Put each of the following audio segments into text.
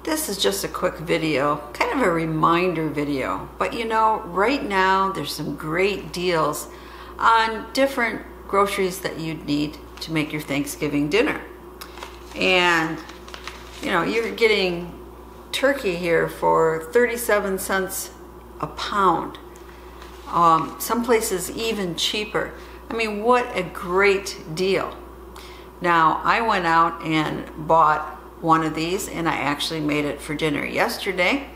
This is just a quick video, kind of a reminder video, but you know, right now there's some great deals on different groceries that you'd need to make your Thanksgiving dinner. And you know, you're getting turkey here for 37 cents a pound. Some places even cheaper. I mean, what a great deal. Now, I went out and bought one of these, and I actually made it for dinner yesterday,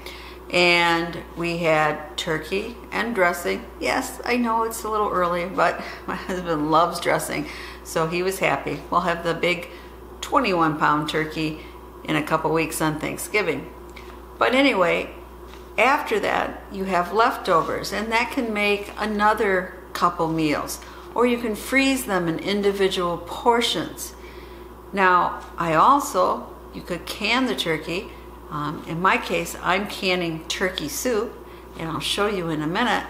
and we had turkey and dressing. Yes, I know it's a little early, but my husband loves dressing, so he was happy. We'll have the big 21-pound turkey in a couple weeks on Thanksgiving. But anyway, after that you have leftovers, and that can make another couple meals, or you can freeze them in individual portions. Now, you could can the turkey. In my case, I'm canning turkey soup, and I'll show you in a minute,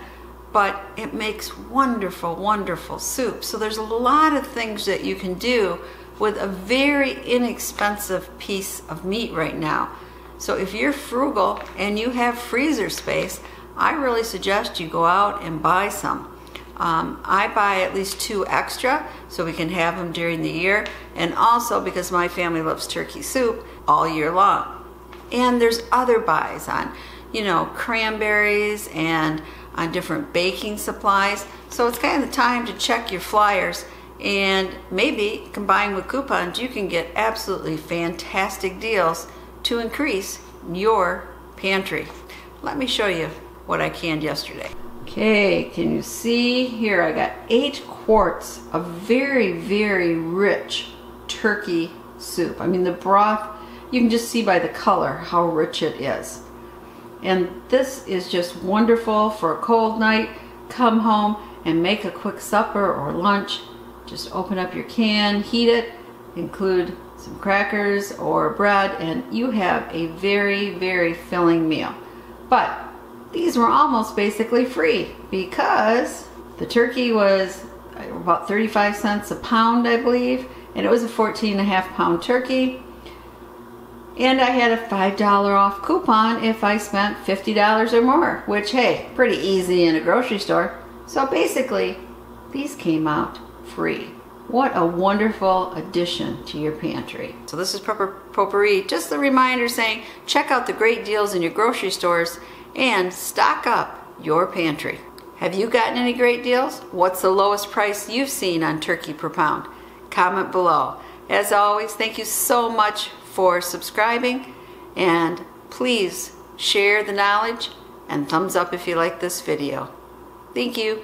but it makes wonderful, wonderful soup. So there's a lot of things that you can do with a very inexpensive piece of meat right now. So if you're frugal and you have freezer space, I really suggest you go out and buy some. I buy at least 2 extra so we can have them during the year, and also because my family loves turkey soup all year long. And there's other buys on, you know, cranberries and on different baking supplies. So it's kind of the time to check your flyers, and maybe combined with coupons you can get absolutely fantastic deals to increase your pantry. Let me show you what I canned yesterday. Okay, can you see here? I got 8 quarts of very, very rich turkey soup. I mean, the broth, you can just see by the color how rich it is. And this is just wonderful for a cold night. Come home and make a quick supper or lunch. Just open up your can, heat it, include some crackers or bread, and you have a very, very filling meal. But these were almost basically free because the turkey was about 35 cents a pound, I believe, and it was a 14.5-pound turkey. And I had a $5 off coupon if I spent $50 or more, which, hey, pretty easy in a grocery store. So basically, these came out free. What a wonderful addition to your pantry. So this is Potpourri, just a reminder saying check out the great deals in your grocery stores and stock up your pantry. Have you gotten any great deals? What's the lowest price you've seen on turkey per pound? Comment below. As always, thank you so much for subscribing, and please share the knowledge and thumbs up if you like this video. Thank you.